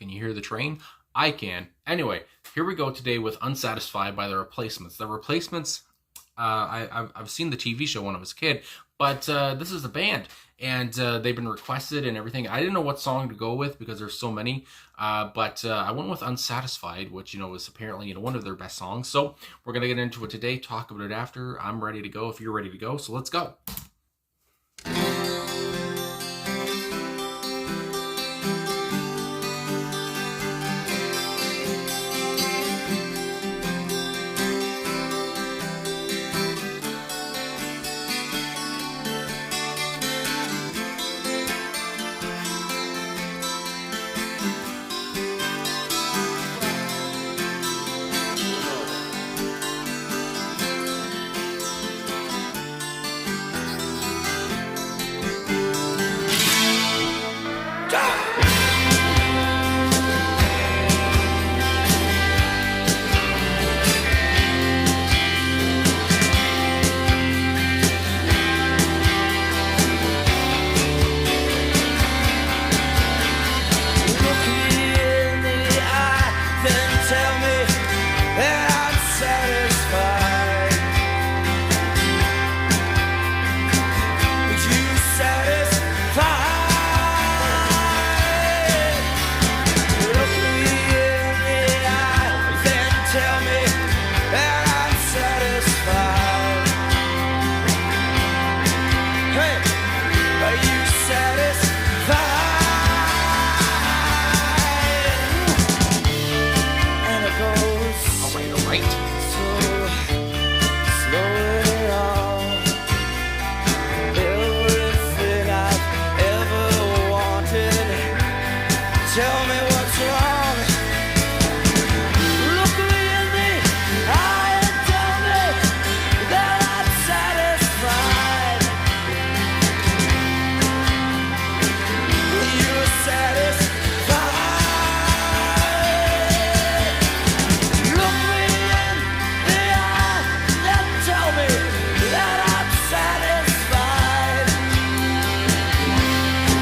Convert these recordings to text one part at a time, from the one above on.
Can you hear the train? I can. Anyway, here we go today with Unsatisfied by The Replacements. The Replacements, I've seen the TV show when I was a kid, but this is a band, and they've been requested and everything. I didn't know what song to go with because there's so many, but I went with Unsatisfied, which, was apparently, one of their best songs. So we're going to get into it today, talk about it after. I'm ready to go if you're ready to go, so let's go. Tell me what's wrong. Look me in the eye and tell me that I'm satisfied. You're satisfied. Look me in the eye and tell me that I'm satisfied.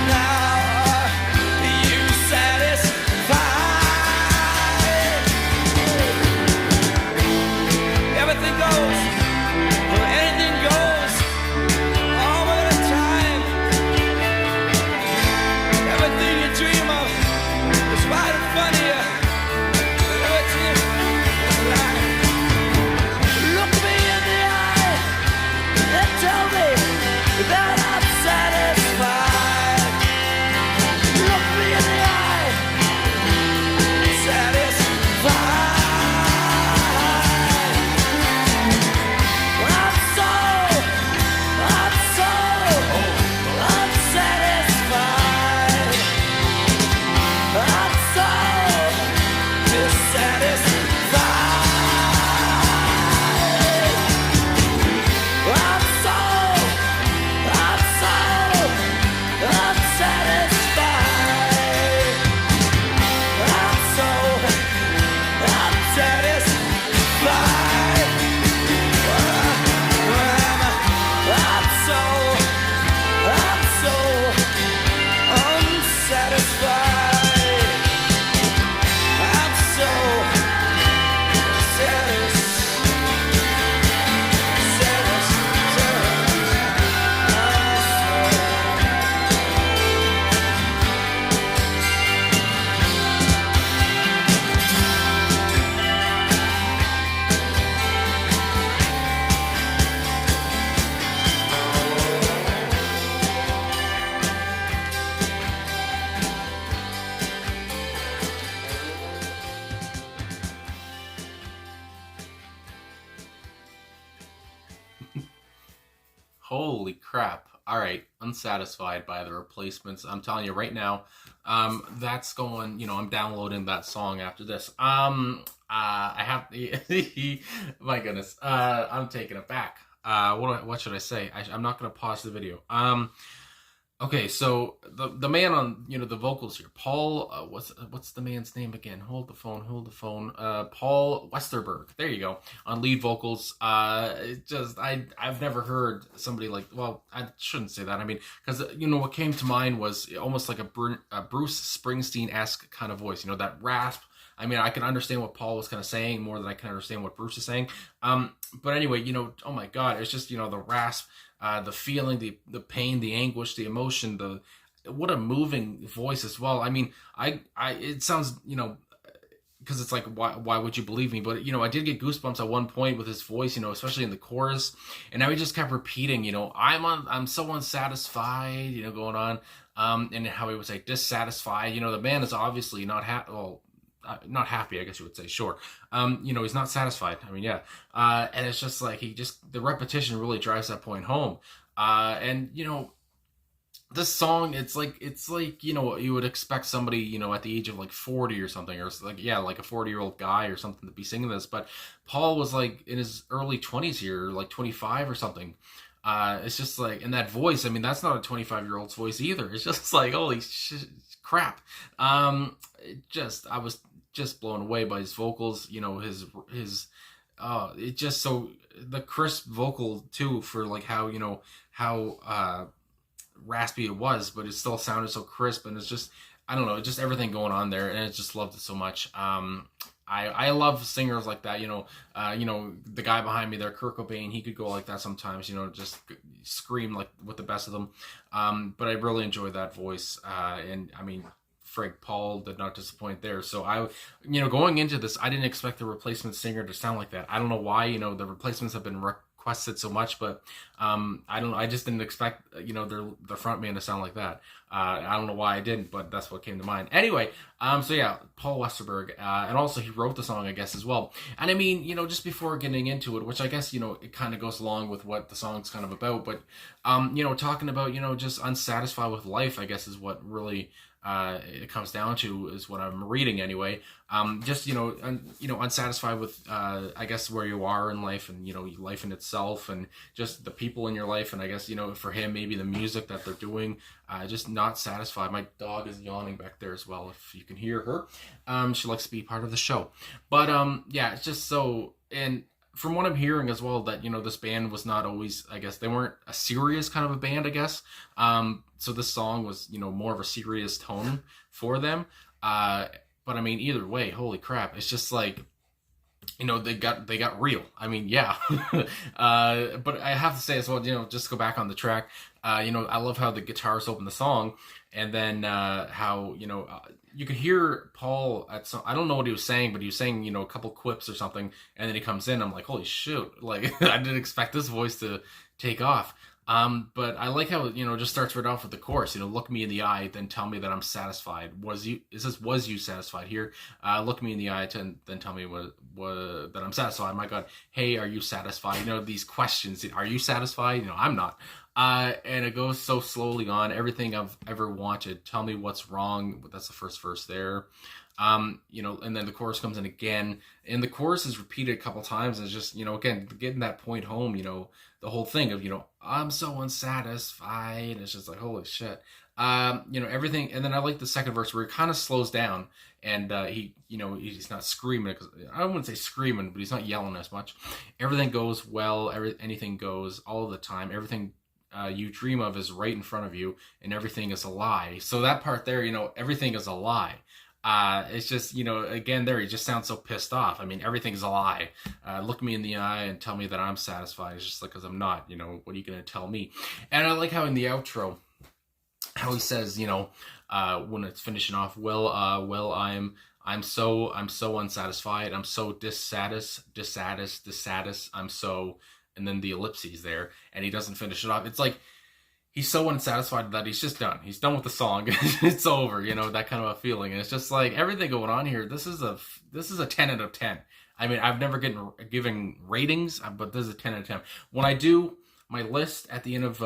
Now you satisfied. Everything goes, anything goes, all at a time. Everything you dream of is right in front of you. But hurts you, it's lying. Look me in the eye and tell me that I'm satisfied. Look me in the eye, satisfied. I'm so unsatisfied. I'm so dissatisfied. I'm so unsatisfied. I'm so unsatisfied. I'm so unsatisfied. I'm so Holy crap. All right, Unsatisfied by The Replacements. I'm telling you right now, that's going, I'm downloading that song after this. I have, my goodness, I'm taking it back. What should I say? I'm not going to pause the video. Okay, so the man on the vocals here, Paul. What's the man's name again? Hold the phone. Hold the phone. Paul Westerberg. There you go on lead vocals. It just I've never heard somebody like. Well, I shouldn't say that. I mean, because what came to mind was almost like a Bruce Springsteen-esque kind of voice. That rasp. I mean, I can understand what Paul was kind of saying more than I can understand what Bruce is saying. But anyway, oh my God, it's just the rasp, the feeling, the pain, the anguish, the emotion, what a moving voice as well. I mean, it sounds because it's like why would you believe me? But I did get goosebumps at one point with his voice, especially in the chorus, and now he just kept repeating, I'm so unsatisfied, going on, and how he was like dissatisfied. The man is obviously not happy. Well, not happy, I guess you would say. Sure. He's not satisfied. I mean, yeah. And it's just like the repetition really drives that point home. And this song, it's like you would expect somebody at the age of like 40 or something, or like like a 40-year-old guy or something to be singing this. But Paul was like in his early 20s here, like 25 or something. It's just like, in that voice, I mean, that's not a 25-year-old's voice either. It's just like, holy crap. I was just blown away by his vocals, his it just so the crisp vocal too, for like how raspy it was, but it still sounded so crisp, and it's just, I don't know, just everything going on there, and I just loved it so much. I love singers like that, the guy behind me there, Kurt Cobain, he could go like that sometimes, just scream like with the best of them. But I really enjoyed that voice, and I mean, Frank Paul did not disappoint there. So going into this, I didn't expect the replacement singer to sound like that. I don't know why. The replacements have been requested so much, but I just didn't expect the front man to sound like that. I don't know why I didn't, but that's what came to mind. Anyway, so yeah, Paul Westerberg, and also he wrote the song, I guess, as well. And I mean, just before getting into it, which I guess it kind of goes along with what the song's kind of about, but talking about just unsatisfied with life, I guess, is what really it comes down to, is what I'm reading anyway. Just unsatisfied with I guess where you are in life, and life in itself, and just the people in your life, and I guess for him, maybe the music that they're doing, just not satisfied. My dog is yawning back there as well, if you can hear her. She likes to be part of the show. But yeah, it's just so, and from what I'm hearing as well, that this band was not always, I guess they weren't a serious kind of a band, I guess. So this song was more of a serious tone for them. But I mean, either way, holy crap, it's just like, they got real. I mean, yeah. But I have to say as well, just to go back on the track, I love how the guitars open the song, and then how you could hear Paul at some, I don't know what he was saying, but he was saying a couple quips or something, and then he comes in, I'm like, holy shoot, like I didn't expect this voice to take off. But I like how just starts right off with the chorus. Look me in the eye, then tell me that I'm satisfied. Was you satisfied here? Look me in the eye, then tell me that I'm satisfied. My God, hey, are you satisfied? These questions. Are you satisfied? I'm not. And it goes so slowly on. Everything I've ever wanted. Tell me what's wrong. That's the first verse there. And then the chorus comes in again, and the chorus is repeated a couple times. And it's just, again, getting that point home, the whole thing of, I'm so unsatisfied. It's just like, holy shit. Everything. And then I like the second verse where it kind of slows down, and he's not screaming. I wouldn't say screaming, but he's not yelling as much. Everything goes well. Anything goes all the time. Everything you dream of is right in front of you, and everything is a lie. So that part there, everything is a lie. It's just, again, there, he just sounds so pissed off. I mean, everything's a lie. Look me in the eye and tell me that I'm satisfied. It's just like, because I'm not, what are you going to tell me? And I like how in the outro, how he says, when it's finishing off, I'm so unsatisfied. I'm so dissatisfied. I'm so, and then the ellipses there, and he doesn't finish it off. It's like, he's so unsatisfied that he's just done. He's done with the song. It's over, that kind of a feeling. And it's just like everything going on here. This is a 10 out of 10. I mean, I've never given ratings, but this is a 10 out of 10. When I do my list at the end of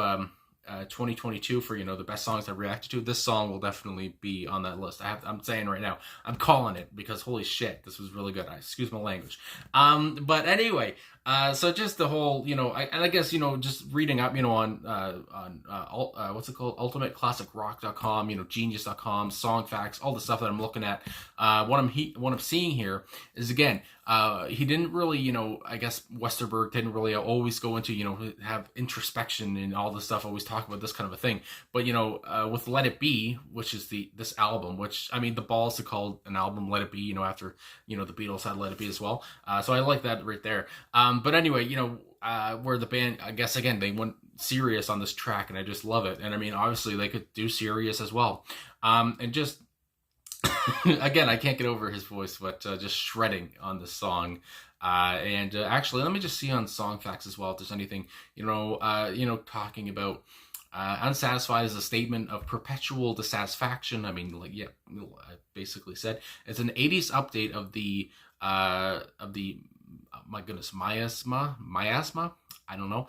2022 for, you know, the best songs I reacted to, this song will definitely be on that list. I'm saying right now, I'm calling it, because holy shit, this was really good. Excuse my language. But anyway, so just the whole, you know, I guess, you know, just reading up, you know, on what's it called, ultimateclassicrock.com, you know, genius.com, song facts, all the stuff that I'm looking at. What I'm seeing here is, again, he didn't really, you know, I guess Westerberg didn't really always go into, you know, have introspection and all this stuff, always talk about this kind of a thing. But, you know, with Let It Be, which is this album, which, I mean, the balls to call an album Let It Be, you know, after, you know, the Beatles had Let It Be as well. So I like that right there. But anyway, you know, where the band, I guess, again, they went serious on this track, and I just love it. And I mean, obviously they could do serious as well. And just, again, I can't get over his voice, but just shredding on this song. And actually, let me just see on Song Facts as well if there's anything, you know, talking about Unsatisfied is a statement of perpetual dissatisfaction. I mean, like, yeah, I basically said it's an 80s update of the my goodness, miasma. I don't know.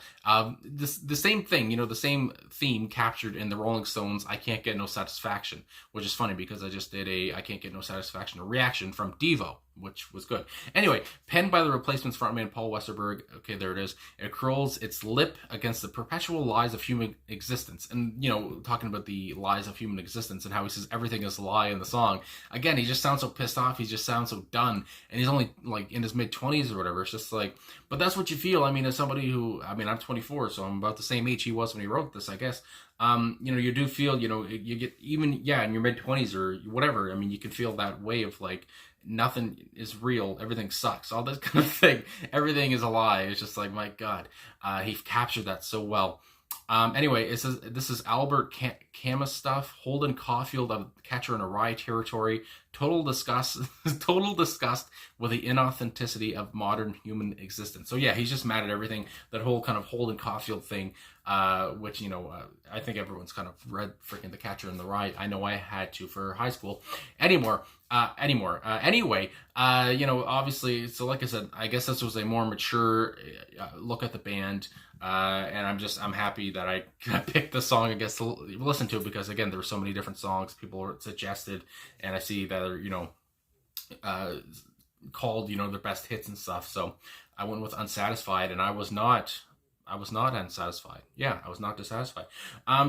The same thing, you know, the same theme captured in the Rolling Stones' I Can't Get No Satisfaction, which is funny because I just did a I Can't Get No Satisfaction, a reaction from Devo, which was good. Anyway, penned by the Replacements frontman Paul Westerberg. Okay, there it is. It curls its lip against the perpetual lies of human existence. And, you know, talking about the lies of human existence and how he says everything is a lie in the song. Again, he just sounds so pissed off. He just sounds so done. And he's only, like, in his mid-20s or whatever. It's just like, but that's what you feel. I mean, as somebody who, I mean, I'm 24, so I'm about the same age he was when he wrote this, I guess. You know, you do feel, you know, you get even, yeah, in your mid-20s or whatever, I mean, you can feel that way of, like, nothing is real, everything sucks, all this kind of thing. Everything is a lie. It's just like, my God, he captured that so well. Anyway, it says this is Albert Camus stuff. Holden Caulfield of Catcher in a Rye territory. Total disgust with the inauthenticity of modern human existence. So yeah, he's just mad at everything. That whole kind of Holden Caulfield thing, which, you know, I think everyone's kind of read freaking The Catcher in the Rye. I know I had to for high school. Anyway, you know, obviously, so like I said, I guess this was a more mature look at the band. And I'm happy that I picked this song, I guess, to listen to, because again, there were so many different songs people were suggested, and I see that are, you know, called, you know, their best hits and stuff. So I went with Unsatisfied, and I was not unsatisfied. Yeah, I was not dissatisfied.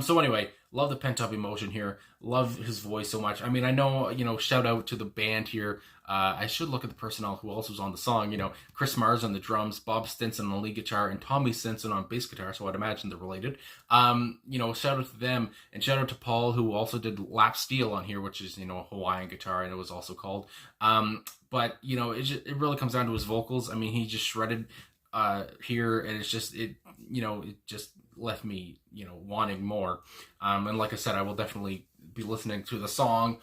So anyway, love the pent up emotion here. Love his voice so much. I mean, I know, you know, shout out to the band here. I should look at the personnel who else was on the song. You know, Chris Mars on the drums, Bob Stinson on lead guitar, and Tommy Stinson on bass guitar. So I'd imagine they're related. You know, shout out to them, and shout out to Paul, who also did lap steel on here, which is, you know, a Hawaiian guitar, and it was also called. But you know, it really comes down to his vocals. I mean, he just shredded here, and it's just, it, you know, it just left me, you know, wanting more. And like I said, I will definitely be listening to the song.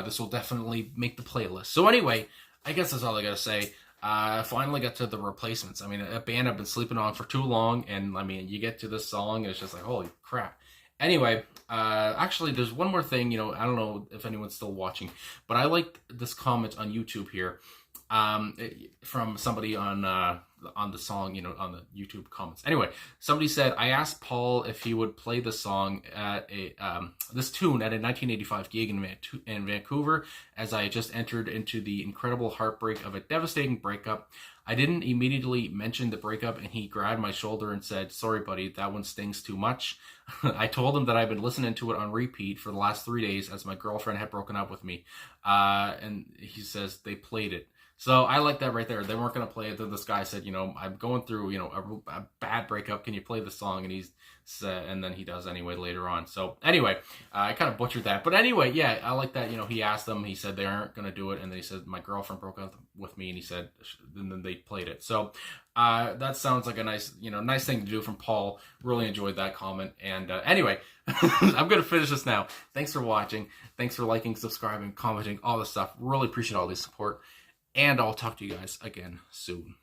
This will definitely make the playlist. So anyway, I guess that's all I gotta say. Finally got to the Replacements. I mean, a band I've been sleeping on for too long, and I mean, you get to this song, and it's just like, holy crap. Anyway, actually, there's one more thing, you know, I don't know if anyone's still watching, but I liked this comment on YouTube here, from somebody on the song, you know, on the YouTube comments. Anyway, somebody said, I asked Paul if he would play the song at this tune at a 1985 gig in Vancouver, as I had just entered into the incredible heartbreak of a devastating breakup. I didn't immediately mention the breakup, and he grabbed my shoulder and said, sorry, buddy, that one stings too much. I told him that I'd been listening to it on repeat for the last 3 days as my girlfriend had broken up with me. And he says they played it. So I like that right there. They weren't going to play it. Then this guy said, you know, I'm going through, you know, a bad breakup. Can you play the song? And he's said, and then he does anyway later on. So anyway, I kind of butchered that. But anyway, yeah, I like that. You know, he asked them. He said they aren't going to do it. And then he said, my girlfriend broke up with me. And he said, and then they played it. So that sounds like a nice, you know, nice thing to do from Paul. Really enjoyed that comment. And anyway, I'm going to finish this now. Thanks for watching. Thanks for liking, subscribing, commenting, all this stuff. Really appreciate all the support. And I'll talk to you guys again soon.